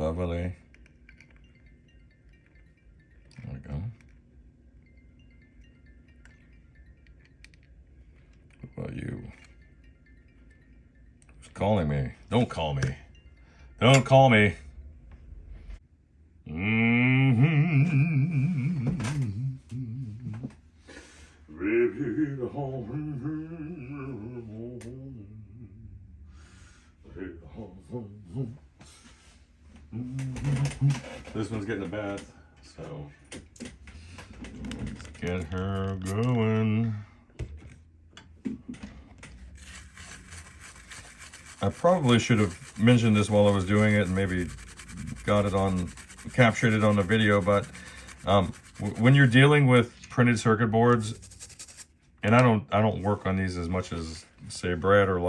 lovely. There we go. What about you? Who's calling me? Don't call me. Don't call me. This one's getting a bath, so let's get her going. I probably should have mentioned this while I was doing it and maybe got it on, captured it on the video, but when you're dealing with printed circuit boards, and I don't work on these as much as say Brad or